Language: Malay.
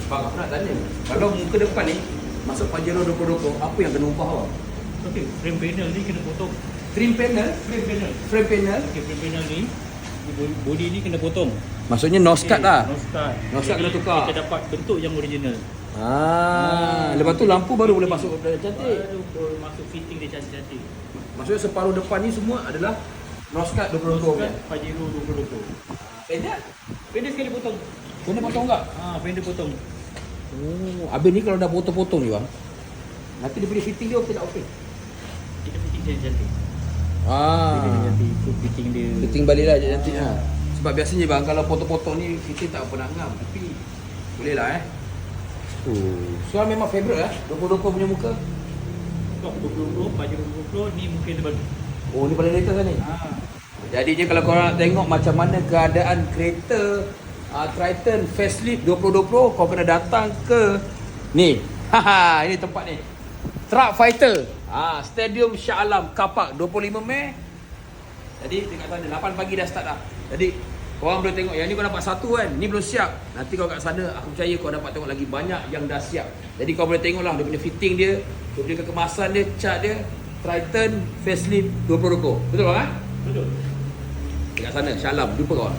Bang, aku nak tanya. Kalau muka depan ni masuk Pajero 2020, apa yang kena ubah bang? Okey, frame panel ni kena potong. Trim panel? Frame panel. Frame panel? Okey, frame panel ni body ni kena potong. Maksudnya nose cut lah? Nose cut. Nose cut kena tukar. Kita dapat bentuk yang original. Lepas tu lampu baru boleh masuk cantik. Baru boleh masuk fitting dia cantik-cantik. Maksudnya separuh depan ni semua adalah nose cut 2020 punya. Pajero 2020. Pendek? Pendek sekali potong. Kena potong tak? Pendek potong. Oh, habis ni kalau dah potong-potong ni bang, nanti dia punya fitting dia okey tak okey? Kita fitting dia cantik. Dia cantik. So fitting dia. Fitting balik lah cantik lah. Sebab biasanya bang, kalau potong-potong ni fitting tak apa nak ngam. Tapi boleh lah So memang favourite lah 2020 punya muka. Kau 2020, Pajero 2020 ni mungkin terbaru. Oh ni paling latest lah ni. Jadinya kalau korang nak tengok macam mana keadaan kereta Triton facelift 2020, kau kena datang ke ni. Ini tempat ni. Truck Fighter. Stadium Shah Alam Kapak 25 Mei. Jadi dekat sana 8 pagi dah start dah. Jadi korang boleh tengok. Yang ni kau dapat satu kan. Ni belum siap. Nanti kau kat sana aku percaya kau dapat tengok lagi banyak yang dah siap. Jadi kau boleh tengok lah dia punya fitting dia, dia punya kekemasan dia, cat dia. Triton facelift 2020. Betul bang? Betul. Dekat sana Shah Alam. Jumpa kau.